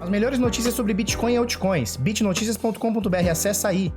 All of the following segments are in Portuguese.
As melhores notícias sobre Bitcoin e altcoins. bitnoticias.com.br, acessa aí.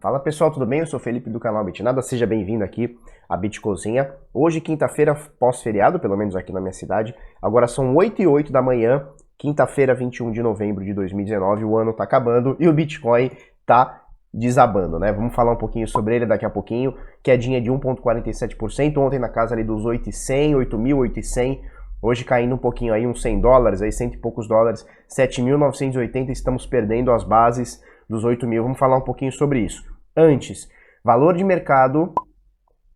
Fala pessoal, tudo bem? Eu sou o Felipe do canal Bitnada, seja bem-vindo aqui à Bitcozinha. Hoje, quinta-feira, pós-feriado, pelo menos aqui na minha cidade. Agora são 8h08 da manhã, quinta-feira, 21 de novembro de 2019. O ano tá acabando e o Bitcoin tá desabando, né? Vamos falar um pouquinho sobre ele daqui a pouquinho. Quedinha de 1,47%, ontem na casa ali dos 8.100, 8.800. Hoje caindo um pouquinho aí, uns $100, aí cento e poucos dólares, 7.980, estamos perdendo as bases dos 8.000. Vamos falar um pouquinho sobre isso. Antes, valor de mercado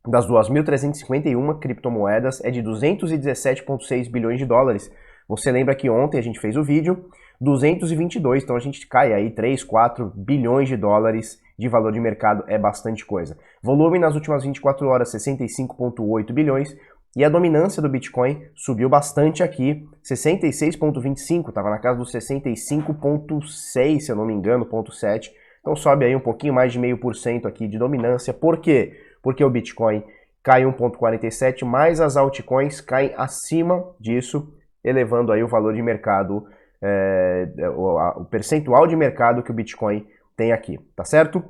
das 2.351 criptomoedas é de 217,6 bilhões de dólares. Você lembra que ontem a gente fez o vídeo, 222, então a gente cai aí 3, 4 bilhões de dólares de valor de mercado, é bastante coisa. Volume nas últimas 24 horas, 65,8 bilhões. E a dominância do Bitcoin subiu bastante aqui, 66,25, estava na casa dos 65,6, se eu não me engano, 0,7. Então sobe aí um pouquinho mais de 0,5% aqui de dominância. Por quê? Porque o Bitcoin cai 1,47, mas as altcoins caem acima disso, elevando aí o valor de mercado, o percentual de mercado que o Bitcoin tem aqui, tá certo?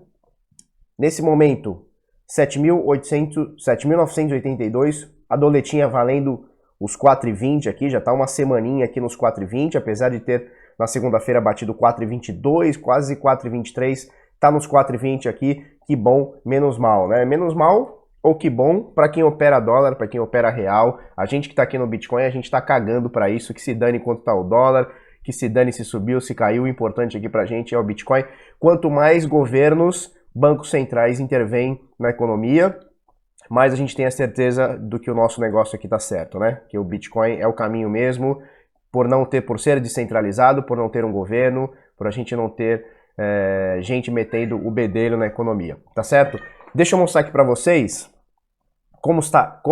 Nesse momento, 7.982, a doletinha valendo os 4,20 aqui, já está uma semaninha aqui nos 4,20, apesar de ter na segunda-feira batido 4,22, quase 4,23, está nos 4,20 aqui, que bom, menos mal, né? Menos mal ou que bom para quem opera dólar, para quem opera real. A gente que está aqui no Bitcoin, a gente está cagando para isso, que se dane quanto está o dólar, que se dane se subiu, se caiu, o importante aqui para a gente é o Bitcoin. Quanto mais governos, bancos centrais intervêm na economia, mas a gente tem a certeza do que o nosso negócio aqui tá certo, né? Que o Bitcoin é o caminho mesmo, por ser descentralizado, por não ter um governo, por a gente não ter gente metendo o bedelho na economia, tá certo? Deixa eu mostrar aqui para vocês como está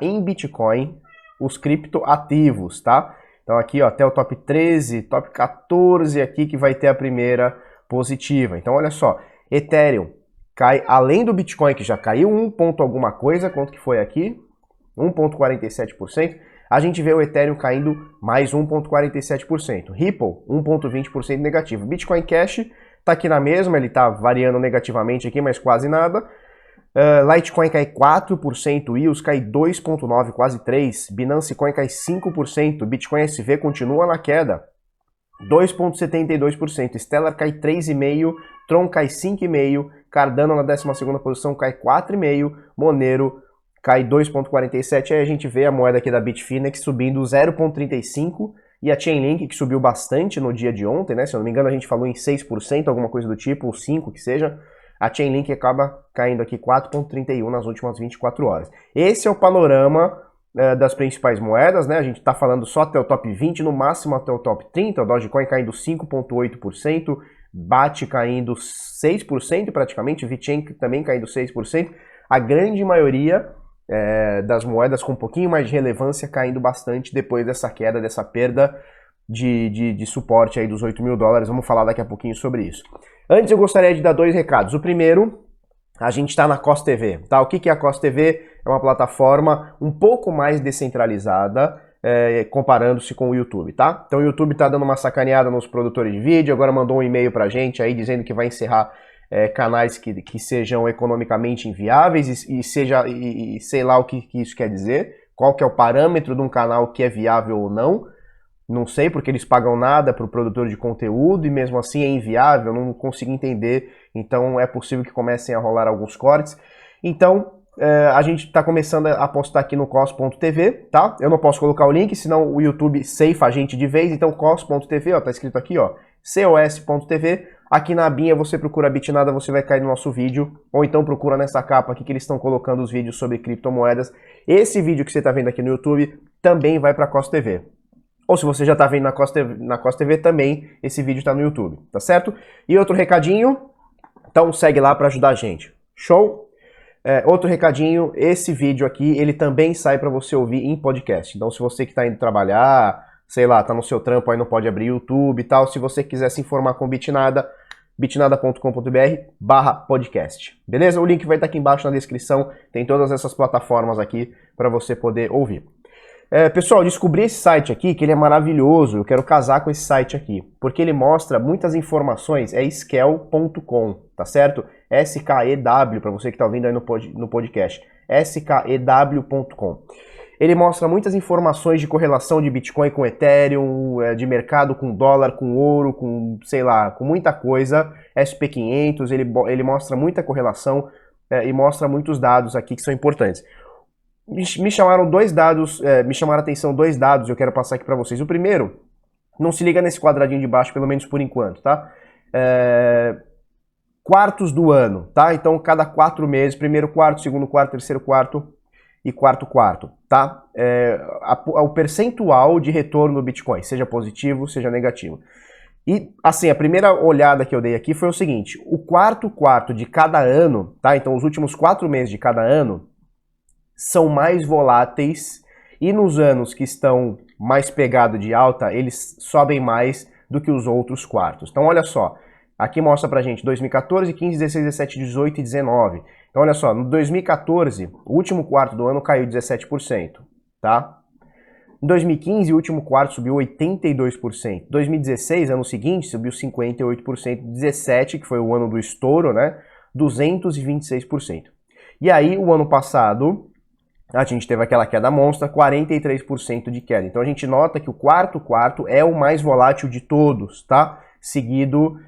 em Bitcoin os criptoativos, tá? Então aqui, ó, até o top 13, top 14 aqui que vai ter a primeira positiva. Então olha só, Ethereum cai, além do Bitcoin, que já caiu 1 ponto alguma coisa, quanto que foi aqui? 1,47%. A gente vê o Ethereum caindo mais 1,47%. Ripple, 1,20% negativo. Bitcoin Cash está aqui na mesma, ele está variando negativamente aqui, mas quase nada. Litecoin cai 4%, EOS cai 2,9%, quase 3%. Binance Coin cai 5%. Bitcoin SV continua na queda, 2,72%. Stellar cai 3,5%. Tron cai 5,5%, Cardano na 12ª posição cai 4,5%, Monero cai 2,47%, aí a gente vê a moeda aqui da Bitfinex subindo 0,35%, e a Chainlink, que subiu bastante no dia de ontem, né? Se eu não me engano a gente falou em 6%, alguma coisa do tipo, ou 5% que seja, a Chainlink acaba caindo aqui 4,31% nas últimas 24 horas. Esse é o panorama das principais moedas, né? A gente está falando só até o top 20, no máximo até o top 30, o Dogecoin caindo 5,8%, BAT caindo 6% praticamente, VeChain também caindo 6%, a grande maioria das moedas com um pouquinho mais de relevância caindo bastante depois dessa queda, dessa perda de suporte aí dos 8.000 dólares, vamos falar daqui a pouquinho sobre isso. Antes eu gostaria de dar 2 recados. O primeiro, a gente está na Cos TV, tá? O que é a Cos TV? É uma plataforma um pouco mais descentralizada, comparando-se com o YouTube, tá? Então o YouTube tá dando uma sacaneada nos produtores de vídeo, agora mandou um e-mail pra gente aí dizendo que vai encerrar canais que sejam economicamente inviáveis e sei lá o que isso quer dizer, qual que é o parâmetro de um canal que é viável ou não. Não sei, porque eles pagam nada para o produtor de conteúdo e mesmo assim é inviável, não consigo entender. Então é possível que comecem a rolar alguns cortes. Então a gente está começando a postar aqui no cos.tv, tá? Eu não posso colocar o link, senão o YouTube ceifa a gente de vez. Então cos.tv, ó, tá escrito aqui, ó, cos.tv. Aqui na abinha você procura Bitnada, você vai cair no nosso vídeo. Ou então procura nessa capa aqui que eles estão colocando os vídeos sobre criptomoedas. Esse vídeo que você está vendo aqui no YouTube também vai para Cos TV. Ou se você já está vendo na Cos TV também, esse vídeo está no YouTube, tá certo? E outro recadinho, então segue lá para ajudar a gente. Show? Outro recadinho, esse vídeo aqui, ele também sai para você ouvir em podcast. Então se você que está indo trabalhar, sei lá, tá no seu trampo aí não pode abrir YouTube e tal, se você quiser se informar com Bitnada, bitnada.com.br/podcast. Beleza? O link vai estar aqui embaixo na descrição, tem todas essas plataformas aqui para você poder ouvir. Pessoal, eu descobri esse site aqui, que ele é maravilhoso, eu quero casar com esse site aqui, porque ele mostra muitas informações, é skew.com, tá certo? S-K-E-W, para você que tá ouvindo aí no podcast, skew.com. Ele mostra muitas informações de correlação de Bitcoin com Ethereum, de mercado com dólar, com ouro, com, sei lá, com muita coisa, SP500, ele mostra muita correlação e mostra muitos dados aqui que são importantes. Me chamaram a atenção dois dados, eu quero passar aqui para vocês. O primeiro, não se liga nesse quadradinho de baixo, pelo menos por enquanto, tá? Quartos do ano, tá? Então, cada 4 meses, primeiro quarto, segundo quarto, terceiro quarto e quarto quarto, tá? O percentual de retorno do Bitcoin, seja positivo, seja negativo. E, assim, a primeira olhada que eu dei aqui foi o seguinte, o quarto quarto de cada ano, tá? Então, os últimos 4 meses de cada ano, são mais voláteis e nos anos que estão mais pegados de alta, eles sobem mais do que os outros quartos. Então olha só, aqui mostra pra gente 2014, 15, 16, 17, 18 e 19. Então olha só, no 2014, o último quarto do ano caiu 17%, tá? Em 2015, o último quarto subiu 82%. 2016, ano seguinte, subiu 58%. 17, que foi o ano do estouro, né? 226%. E aí, o ano passado, a gente teve aquela queda monstra, 43% de queda. Então a gente nota que o quarto quarto é o mais volátil de todos, tá? Seguido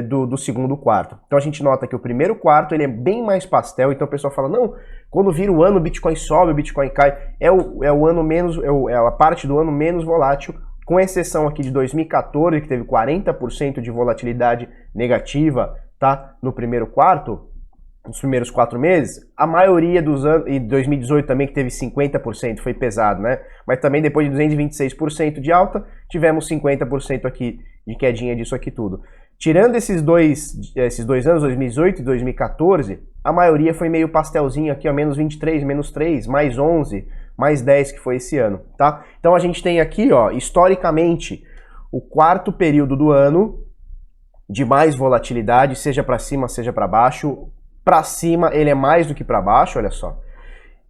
do segundo quarto. Então a gente nota que o primeiro quarto ele é bem mais pastel, então o pessoal fala, não, quando vira o ano o Bitcoin sobe, o Bitcoin cai, é o ano menos, é a parte do ano menos volátil, com exceção aqui de 2014, que teve 40% de volatilidade negativa, tá? No primeiro quarto, nos primeiros 4 meses, a maioria dos anos, e 2018 também que teve 50%, foi pesado, né? Mas também depois de 226% de alta, tivemos 50% aqui de quedinha disso aqui tudo. Tirando esses dois anos, 2018 e 2014, a maioria foi meio pastelzinho aqui, ó, menos 23, menos 3, mais 11, mais 10 que foi esse ano, tá? Então a gente tem aqui, ó, historicamente, o quarto período do ano de mais volatilidade, seja para cima, seja para baixo. Para cima ele é mais do que para baixo, olha só.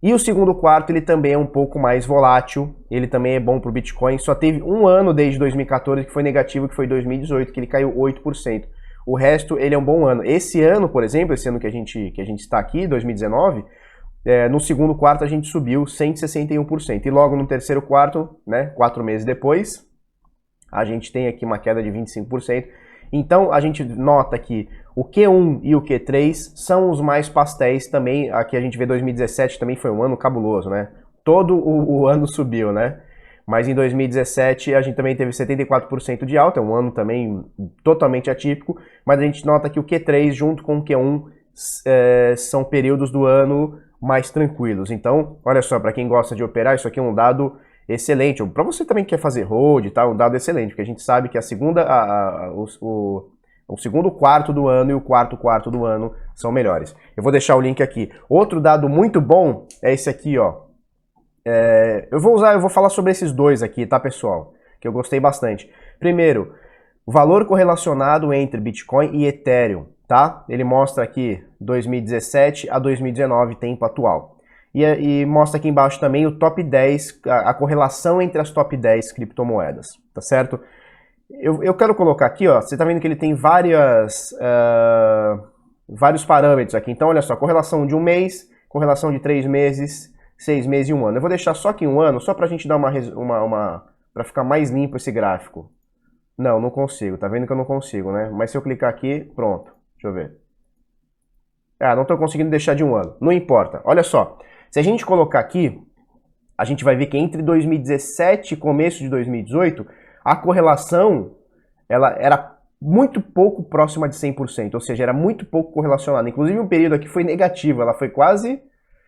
E o segundo quarto ele também é um pouco mais volátil, ele também é bom para o Bitcoin. Só teve um ano desde 2014 que foi negativo, que foi 2018, que ele caiu 8%. O resto ele é um bom ano. Esse ano, por exemplo, esse ano que a gente está aqui, 2019, no segundo quarto a gente subiu 161%. E logo no terceiro quarto, né, 4 meses depois, a gente tem aqui uma queda de 25%. Então a gente nota que o Q1 e o Q3 são os mais pastéis também. Aqui a gente vê 2017 também foi um ano cabuloso, né? Todo o ano subiu, né? Mas em 2017 a gente também teve 74% de alta, é um ano também totalmente atípico, mas a gente nota que o Q3 junto com o Q1 são períodos do ano mais tranquilos. Então, olha só, para quem gosta de operar, isso aqui é um dado excelente. Para você também que quer fazer hold e tal, um dado excelente, porque a gente sabe que o segundo quarto do ano e o quarto quarto do ano são melhores. Eu vou deixar o link aqui. Outro dado muito bom é esse aqui, ó. Eu vou falar sobre esses dois aqui, tá, pessoal? Que eu gostei bastante. Primeiro, o valor correlacionado entre Bitcoin e Ethereum, tá? Ele mostra aqui 2017 a 2019, tempo atual. E mostra aqui embaixo também o top 10, a correlação entre as top 10 criptomoedas, tá certo? Eu quero colocar aqui, ó, você tá vendo que ele tem vários parâmetros aqui. Então, olha só, correlação de um mês, correlação de 3 meses, 6 meses e um ano. Eu vou deixar só aqui um ano, só pra gente dar pra ficar mais limpo esse gráfico. Não consigo, tá vendo que eu não consigo, né? Mas se eu clicar aqui, pronto, deixa eu ver. Não tô conseguindo deixar de um ano, não importa, olha só. Se a gente colocar aqui, a gente vai ver que entre 2017 e começo de 2018, a correlação ela era muito pouco próxima de 100%, ou seja, era muito pouco correlacionada. Inclusive um período aqui foi negativo, ela foi quase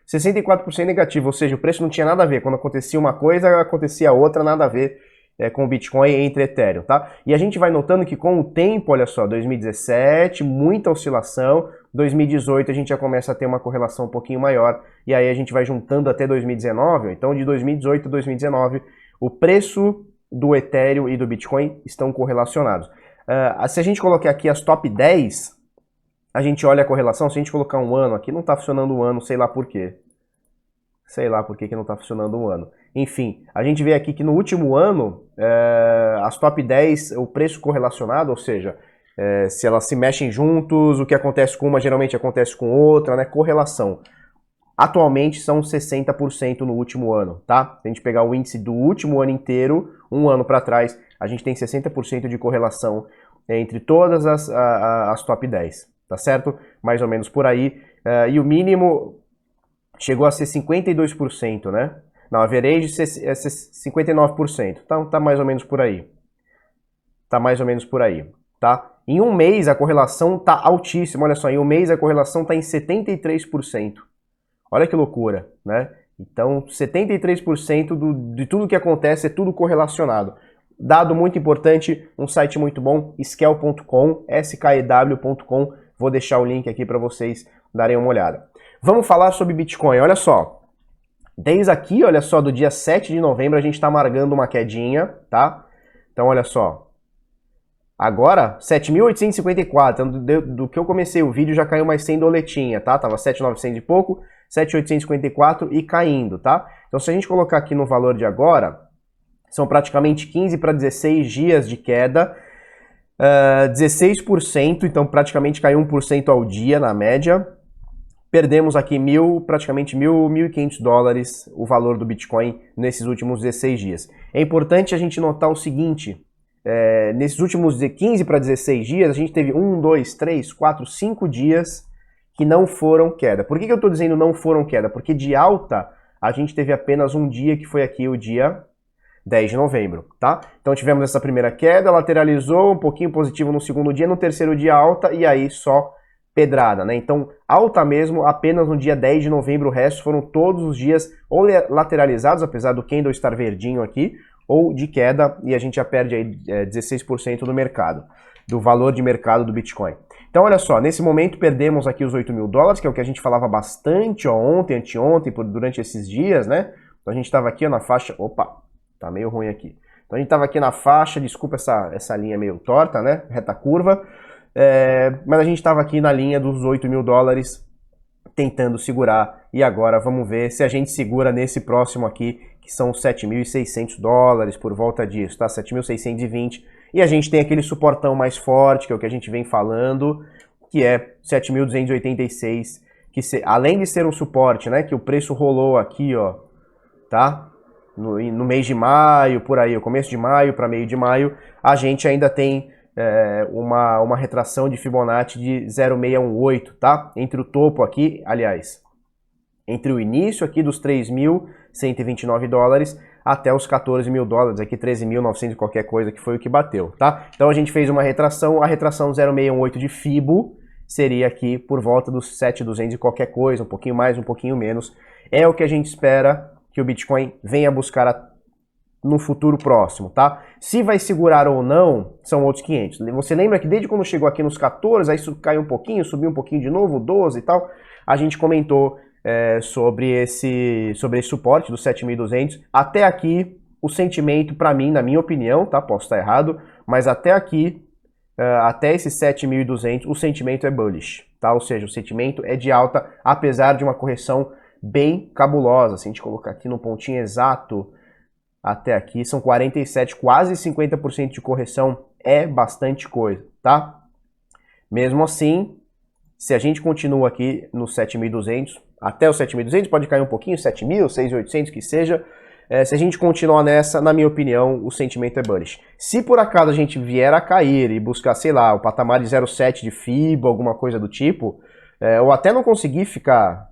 64% negativa, ou seja, o preço não tinha nada a ver. Quando acontecia uma coisa, acontecia outra, nada a ver com o Bitcoin entre Ethereum, tá? E a gente vai notando que com o tempo, olha só, 2017, muita oscilação, 2018 a gente já começa a ter uma correlação um pouquinho maior, e aí a gente vai juntando até 2019, então de 2018 a 2019, o preço do Ethereum e do Bitcoin estão correlacionados. Se a gente colocar aqui as top 10, a gente olha a correlação, se a gente colocar um ano aqui, não está funcionando um ano, sei lá por quê. Sei lá por que não está funcionando um ano. Enfim, a gente vê aqui que no último ano, as top 10, o preço correlacionado, ou seja, se elas se mexem juntos, o que acontece com uma geralmente acontece com outra, né? Correlação. Atualmente são 60% no último ano, tá? Se a gente pegar o índice do último ano inteiro, um ano para trás, a gente tem 60% de correlação entre todas as top 10, tá certo? Mais ou menos por aí. E o mínimo chegou a ser 52%, né? Não, a average é 59%. Então tá mais ou menos por aí. Tá mais ou menos por aí, tá? Em um mês a correlação tá altíssima, olha só, em um mês a correlação tá em 73%. Olha que loucura, né? Então, 73% de tudo que acontece é tudo correlacionado. Dado muito importante, um site muito bom, skew.com, skew.com. Vou deixar o link aqui para vocês darem uma olhada. Vamos falar sobre Bitcoin, olha só. Desde aqui, olha só, do dia 7 de novembro, a gente está amargando uma quedinha, tá? Então, olha só. Agora, 7.854, então do que eu comecei o vídeo já caiu mais 100 doletinha, tá? Tava 7.900 e pouco, 7.854 e caindo, tá? Então se a gente colocar aqui no valor de agora, são praticamente 15 para 16 dias de queda, 16%, então praticamente caiu 1% ao dia na média. Perdemos aqui praticamente 1.500 dólares o valor do Bitcoin nesses últimos 16 dias. É importante a gente notar o seguinte, nesses últimos 15 para 16 dias, a gente teve 1, 2, 3, 4, 5 dias que não foram queda. Por que eu estou dizendo não foram queda? Porque de alta a gente teve apenas um dia, que foi aqui o dia 10 de novembro, tá? Então tivemos essa primeira queda, lateralizou, um pouquinho positivo no segundo dia, no terceiro dia alta e aí só pedrada, né? Então alta mesmo apenas no dia 10 de novembro, o resto foram todos os dias ou lateralizados, apesar do candle estar verdinho aqui, ou de queda, e a gente já perde aí 16% do mercado, do valor de mercado do Bitcoin. Então olha só, nesse momento perdemos aqui os 8 mil dólares, que é o que a gente falava bastante ontem, anteontem, durante esses dias, né? Então a gente estava aqui na faixa, opa, tá meio ruim aqui. Então a gente estava aqui na faixa, desculpa essa linha meio torta, né? Reta curva, mas a gente estava aqui na linha dos 8 mil dólares, tentando segurar, e agora vamos ver se a gente segura nesse próximo aqui, que são 7.600 dólares, por volta disso, tá? 7.620, e a gente tem aquele suportão mais forte, que é o que a gente vem falando, que é 7.286, que além de ser um suporte, né, que o preço rolou aqui, ó, tá? No mês de maio, por aí, o começo de maio para meio de maio, a gente ainda tem uma retração de Fibonacci de 0,618, tá? Entre o topo aqui, aliás, entre o início aqui dos 3.129 dólares até os 14 mil dólares, aqui 13.900 qualquer coisa, que foi o que bateu, tá? Então a gente fez uma retração, a retração 0,618 de Fibo seria aqui por volta dos 7.200 e qualquer coisa, um pouquinho mais, um pouquinho menos. É o que a gente espera que o Bitcoin venha buscar no futuro próximo, tá? Se vai segurar ou não, são outros 500. Você lembra que desde quando chegou aqui nos 14, aí caiu um pouquinho, subiu um pouquinho de novo, 12 e tal, a gente comentou sobre esse suporte dos 7.200. Até aqui, o sentimento, para mim, na minha opinião, tá? Posso estar errado, mas até aqui, até esses 7.200, o sentimento é bullish, tá? Ou seja, o sentimento é de alta, apesar de uma correção bem cabulosa. Se a gente colocar aqui no pontinho exato, até aqui, são 47, quase 50% de correção, é bastante coisa, tá? Mesmo assim, se a gente continua aqui no 7.200, até os 7.200, pode cair um pouquinho, 7.000, 6.800, que seja, se a gente continuar nessa, na minha opinião, o sentimento é bullish. Se por acaso a gente vier a cair e buscar, sei lá, o patamar de 0,7 de FIBA, alguma coisa do tipo, ou até não conseguir ficar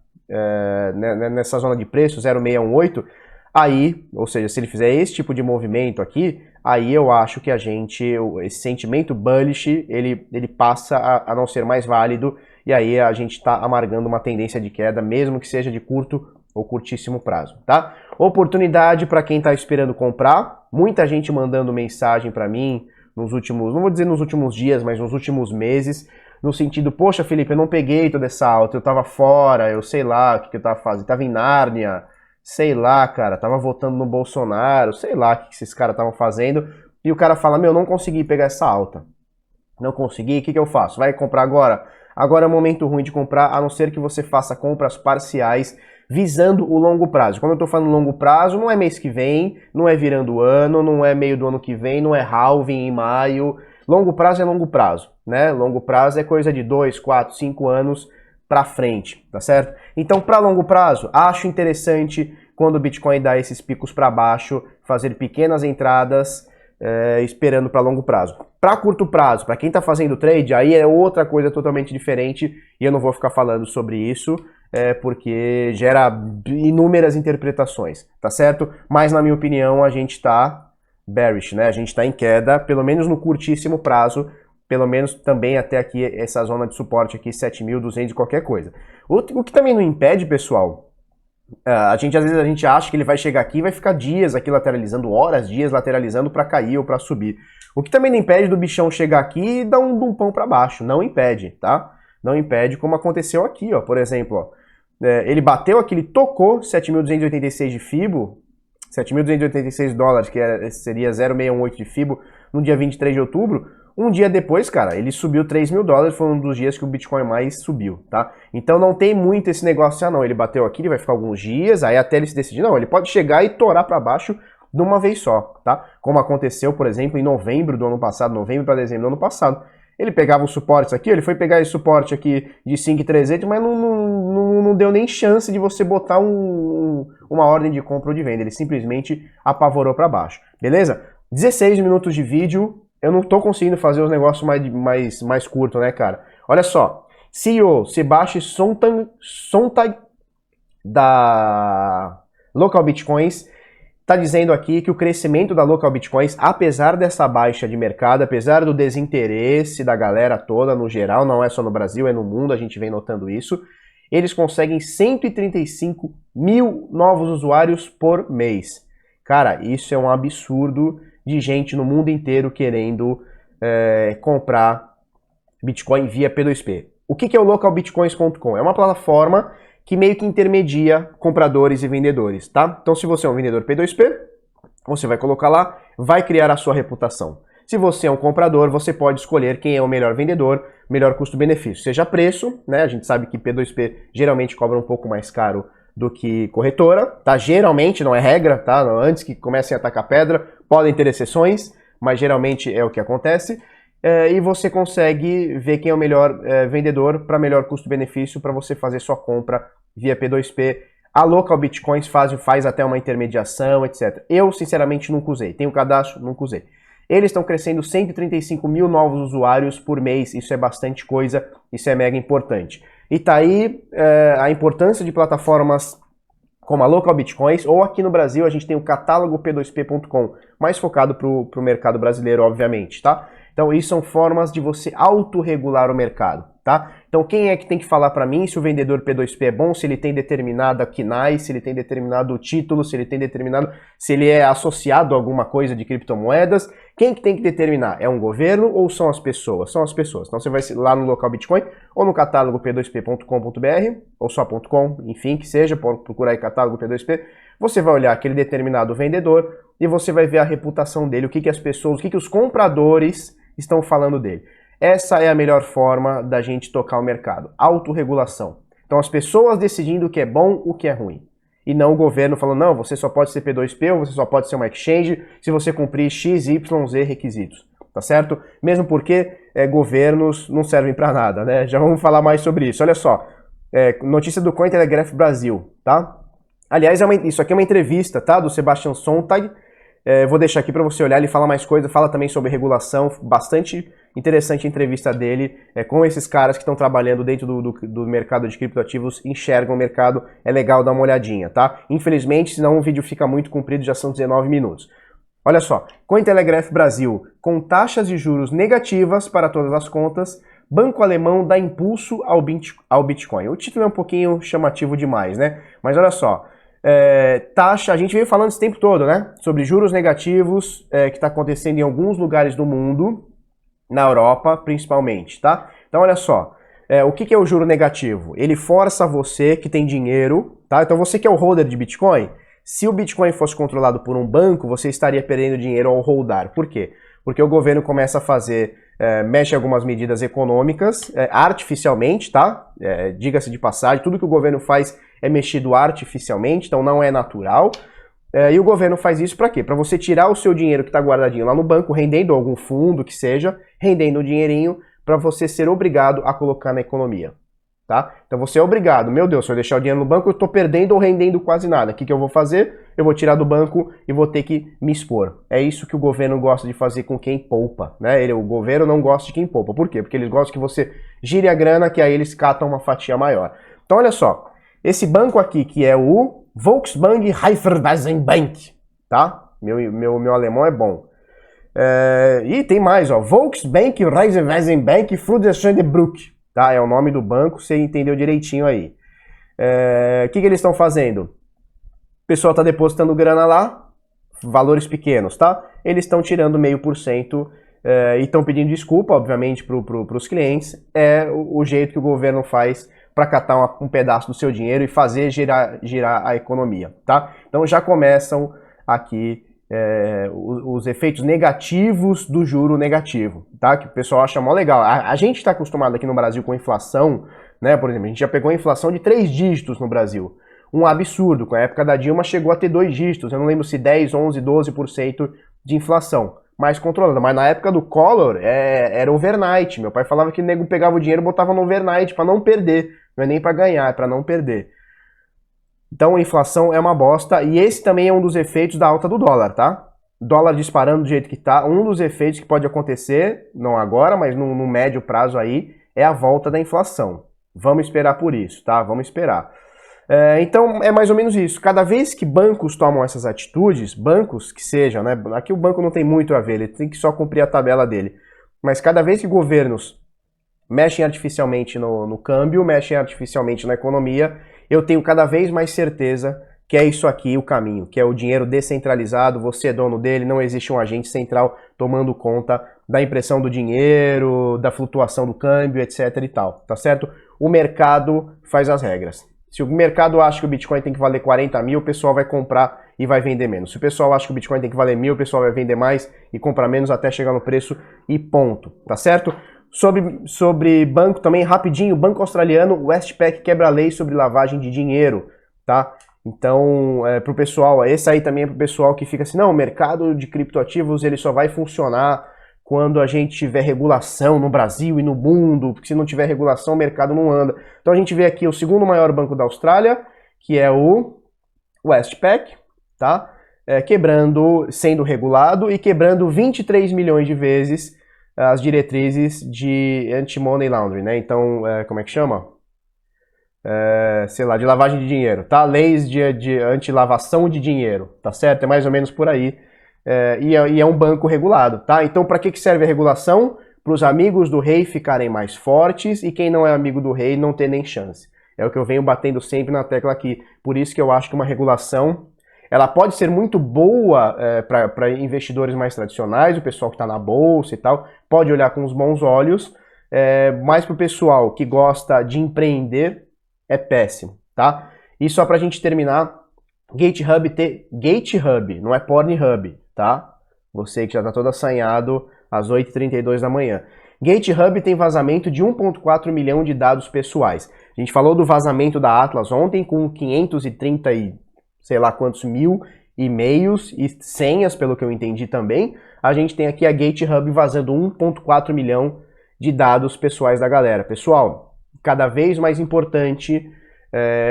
nessa zona de preço, 0,618, aí, ou seja, se ele fizer esse tipo de movimento aqui, aí eu acho que esse sentimento bullish, ele passa a não ser mais válido, e aí a gente está amargando uma tendência de queda, mesmo que seja de curto ou curtíssimo prazo, tá? Oportunidade para quem está esperando comprar, muita gente mandando mensagem para mim nos últimos, não vou dizer nos últimos dias, mas nos últimos meses, no sentido, poxa Felipe, eu não peguei toda essa alta, eu estava fora, eu sei lá o que eu estava fazendo, estava em Nárnia, sei lá, cara, tava votando no Bolsonaro, sei lá o que esses caras estavam fazendo, e o cara fala, meu, não consegui pegar essa alta. Não consegui, o que eu faço? Vai comprar agora? Agora é um momento ruim de comprar, a não ser que você faça compras parciais visando o longo prazo. Quando eu estou falando longo prazo, não é mês que vem, não é virando o ano, não é meio do ano que vem, não é halving em maio. Longo prazo é longo prazo, né? Longo prazo é coisa de 2, 4, 5 anos para frente, tá certo? Então, para longo prazo, acho interessante quando o Bitcoin dá esses picos para baixo, fazer pequenas entradas esperando para longo prazo. Para curto prazo, para quem está fazendo trade, aí é outra coisa totalmente diferente e eu não vou ficar falando sobre isso porque gera inúmeras interpretações, tá certo? Mas na minha opinião a gente está bearish, né? A gente está em queda, pelo menos no curtíssimo prazo, pelo menos também até aqui essa zona de suporte aqui 7.200 qualquer coisa. O que também não impede, pessoal, às vezes a gente acha que ele vai chegar aqui e vai ficar dias aqui lateralizando, horas, dias lateralizando para cair ou para subir. O que também não impede do bichão chegar aqui e dar um pão para baixo, não impede, tá? Não impede, como aconteceu aqui, ó, por exemplo, ó, ele bateu aqui, ele tocou 7.286 de FIBO, 7.286 dólares, que seria 0,618 de FIBO, no dia 23 de outubro, um dia depois, cara, ele subiu 3 mil dólares, foi um dos dias que o Bitcoin mais subiu, tá? Então não tem muito esse negócio, não, ele bateu aqui, ele vai ficar alguns dias, aí até ele se decidir, não, ele pode chegar e torar para baixo de uma vez só, tá? Como aconteceu, por exemplo, em novembro do ano passado, novembro para dezembro do ano passado. Ele pegava os suportes aqui, ele foi pegar esse suporte aqui de 5.300, mas não deu nem chance de você botar uma ordem de compra ou de venda, ele simplesmente apavorou para baixo, beleza? 16 minutos de vídeo. Eu não tô conseguindo fazer os negócios mais curtos, né, cara? Olha só, CEO Sebastian Sontag da Local Bitcoins tá dizendo aqui que o crescimento da Local Bitcoins, apesar dessa baixa de mercado, apesar do desinteresse da galera toda no geral, não é só no Brasil, é no mundo, a gente vem notando isso, eles conseguem 135 mil novos usuários por mês. Cara, isso é um absurdo de gente no mundo inteiro querendo comprar Bitcoin via P2P. O que é o localbitcoins.com? É uma plataforma que meio que intermedia compradores e vendedores, tá? Então, se você é um vendedor P2P, você vai colocar lá, vai criar a sua reputação. Se você é um comprador, você pode escolher quem é o melhor vendedor, melhor custo-benefício. Seja preço, né? A gente sabe que P2P geralmente cobra um pouco mais caro do que corretora, tá? Geralmente, não é regra, tá? Antes que comecem a atacar pedra, podem ter exceções, mas geralmente é o que acontece. E você consegue ver quem é o melhor vendedor para melhor custo-benefício para você fazer sua compra via P2P. A Local Bitcoins faz até uma intermediação, etc. Eu, sinceramente, nunca usei. Tenho cadastro, nunca usei. Eles estão crescendo 135 mil novos usuários por mês, isso é bastante coisa, isso é mega importante. E tá aí a importância de plataformas como a Local Bitcoins, ou aqui no Brasil a gente tem o catálogo P2P.com, mais focado para o mercado brasileiro, obviamente, tá? Então isso são formas de você autorregular o mercado, tá? Então quem é que tem que falar para mim se o vendedor P2P é bom, se ele tem determinada KNAI, se ele tem determinado título, se ele é associado a alguma coisa de criptomoedas? Quem que tem que determinar? É um governo ou são as pessoas? São as pessoas. Então você vai lá no Local Bitcoin ou no catálogo p2p.com.br ou só .com, enfim, que seja, pode procurar aí catálogo P2P. Você vai olhar aquele determinado vendedor e você vai ver a reputação dele, o que as pessoas, o que os compradores estão falando dele. Essa é a melhor forma da gente tocar o mercado. Autorregulação. Então as pessoas decidindo o que é bom, o que é ruim. E não o governo falando, não, você só pode ser P2P ou você só pode ser uma exchange se você cumprir X, Y, Z requisitos. Tá certo? Mesmo porque governos não servem para nada, né? Já vamos falar mais sobre isso. Olha só, notícia do Cointelegraph Brasil, tá? Aliás, isso aqui é uma entrevista, tá? Do Sebastian Sontag. Vou deixar aqui para você olhar, ele fala mais coisa, fala também sobre regulação, bastante interessante a entrevista dele com esses caras que estão trabalhando dentro do mercado de criptoativos, enxergam o mercado, é legal dar uma olhadinha, tá? Infelizmente, senão o vídeo fica muito comprido, já são 19 minutos. Olha só, Cointelegraph Brasil, com taxas de juros negativas para todas as contas, banco alemão dá impulso ao Bitcoin. O título é um pouquinho chamativo demais, né? Mas olha só, taxa, a gente veio falando esse tempo todo, né? Sobre juros negativos que está acontecendo em alguns lugares do mundo, na Europa principalmente, tá? Então olha só, o que é o juro negativo? Ele força você que tem dinheiro, tá? Então você que é o holder de Bitcoin, se o Bitcoin fosse controlado por um banco, você estaria perdendo dinheiro ao holdar. Por quê? Porque o governo começa a fazer mexe em algumas medidas econômicas, artificialmente, tá? Diga-se de passagem, tudo que o governo faz é mexido artificialmente, então não é natural. E o governo faz isso para quê? Para você tirar o seu dinheiro que está guardadinho lá no banco, rendendo algum fundo que seja, rendendo o dinheirinho, para você ser obrigado a colocar na economia. Tá? Então você é obrigado, meu Deus, se eu deixar o dinheiro no banco, eu estou perdendo ou rendendo quase nada. O que eu vou fazer? Eu vou tirar do banco e vou ter que me expor. É isso que o governo gosta de fazer com quem poupa. Né? O governo não gosta de quem poupa. Por quê? Porque eles gostam que você gire a grana, que aí eles catam uma fatia maior. Então olha só, esse banco aqui, que é o Volksbank Raiffeisenbank, tá? Meu alemão é bom. E tem mais, ó, Volksbank Raiffeisenbank Friedrichshainbruck. Tá, é o nome do banco, você entendeu direitinho aí. O que eles estão fazendo? O pessoal está depositando grana lá, valores pequenos, tá? Eles estão tirando 0,5% e estão pedindo desculpa, obviamente, para os clientes. É o jeito que o governo faz para catar um pedaço do seu dinheiro e fazer girar a economia, tá? Então já começam aqui os efeitos negativos do juro negativo, tá? Que o pessoal acha mó legal. A gente está acostumado aqui no Brasil com inflação, né? Por exemplo, a gente já pegou a inflação de 3 dígitos no Brasil. Um absurdo. Com a época da Dilma chegou a ter 2 dígitos. Eu não lembro se 10, 11, 12% de inflação. Mais controlada. Mas na época do Collor era overnight. Meu pai falava que o nego pegava o dinheiro e botava no overnight para não perder. Não é nem para ganhar, é para não perder. Então a inflação é uma bosta e esse também é um dos efeitos da alta do dólar, tá? Dólar disparando do jeito que tá, um dos efeitos que pode acontecer, não agora, mas no médio prazo aí, é a volta da inflação. Vamos esperar por isso, tá? Vamos esperar. Então é mais ou menos isso. Cada vez que bancos tomam essas atitudes, bancos que sejam, né? Aqui o banco não tem muito a ver, ele tem que só cumprir a tabela dele. Mas cada vez que governos mexem artificialmente no câmbio, mexem artificialmente na economia, eu tenho cada vez mais certeza que é isso aqui o caminho, que é o dinheiro descentralizado, você é dono dele, não existe um agente central tomando conta da impressão do dinheiro, da flutuação do câmbio, etc e tal, tá certo? O mercado faz as regras. Se o mercado acha que o Bitcoin tem que valer 40 mil, o pessoal vai comprar e vai vender menos. Se o pessoal acha que o Bitcoin tem que valer 1.000, o pessoal vai vender mais e comprar menos até chegar no preço e ponto, tá certo? Sobre banco também, rapidinho, banco australiano, Westpac quebra a lei sobre lavagem de dinheiro, tá? Então, pro pessoal, esse aí também é pro pessoal que fica assim, não, o mercado de criptoativos ele só vai funcionar quando a gente tiver regulação no Brasil e no mundo, porque se não tiver regulação o mercado não anda. Então a gente vê aqui o segundo maior banco da Austrália, que é o Westpac, tá? Sendo regulado e quebrando 23 milhões de vezes as diretrizes de anti-money laundering, né? Então, como é que chama? Sei lá, de lavagem de dinheiro, tá? Leis de anti-lavação de dinheiro, tá certo? É mais ou menos por aí. E é um banco regulado, tá? Então, para que serve a regulação? Para os amigos do rei ficarem mais fortes e quem não é amigo do rei não ter nem chance. É o que eu venho batendo sempre na tecla aqui. Por isso que eu acho que uma regulação ela pode ser muito boa para investidores mais tradicionais, o pessoal que está na bolsa e tal, pode olhar com os bons olhos, mas para o pessoal que gosta de empreender, é péssimo, tá? E só para a gente terminar, GateHub, não é Pornhub, tá? Você que já está todo assanhado às 8h32 da manhã. GateHub tem vazamento de 1,4 milhão de dados pessoais. A gente falou do vazamento da Atlas ontem com 530 e sei lá quantos mil e-mails e senhas, pelo que eu entendi também. A gente tem aqui a GateHub vazando 1,4 milhão de dados pessoais da galera. Pessoal, cada vez mais importante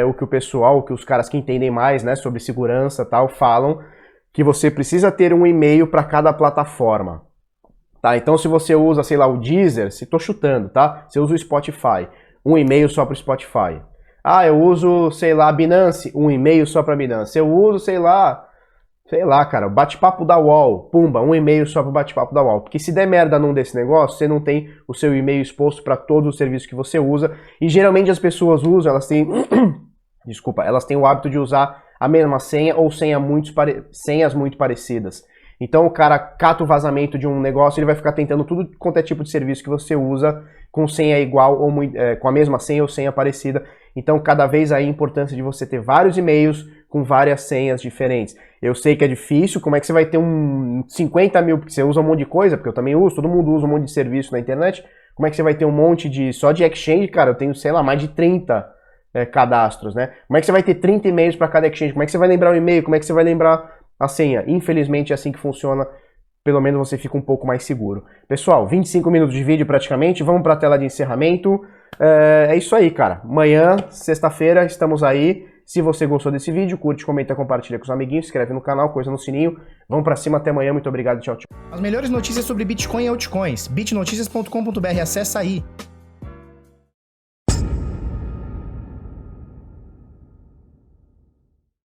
o que os caras que entendem mais, né, sobre segurança e tal, falam que você precisa ter um e-mail para cada plataforma. Tá? Então se você usa, sei lá, o Deezer, se tô chutando, tá? Você usa o Spotify, um e-mail só para o Spotify. Ah, eu uso, sei lá, Binance, um e-mail só para Binance. Eu uso, sei lá, cara, o bate-papo da UOL, pumba, um e-mail só para o bate-papo da UOL. Porque se der merda num desse negócio, você não tem o seu e-mail exposto para todos os serviços que você usa. E geralmente as pessoas usam, elas têm, elas têm o hábito de usar a mesma senha ou senhas muito parecidas. Então o cara cata o vazamento de um negócio, ele vai ficar tentando tudo quanto é tipo de serviço que você usa com senha igual ou com a mesma senha ou senha parecida. Então cada vez aí a importância de você ter vários e-mails com várias senhas diferentes. Eu sei que é difícil, como é que você vai ter 50 mil, porque você usa um monte de coisa, porque eu também uso, todo mundo usa um monte de serviço na internet, como é que você vai ter um monte só de exchange, cara, eu tenho, sei lá, mais de 30 cadastros, né? Como é que você vai ter 30 e-mails para cada exchange? Como é que você vai lembrar o e-mail? Como é que você vai lembrar a senha? Infelizmente é assim que funciona, pelo menos você fica um pouco mais seguro. Pessoal, 25 minutos de vídeo praticamente, vamos para a tela de encerramento. É isso aí, cara. Amanhã, sexta-feira, estamos aí. Se você gostou desse vídeo, curte, comenta, compartilha com os amiguinhos, se inscreve no canal, coisa no sininho. Vamos pra cima, até amanhã, muito obrigado, tchau, tchau. As melhores notícias sobre Bitcoin e altcoins, bitnoticias.com.br, acessa aí.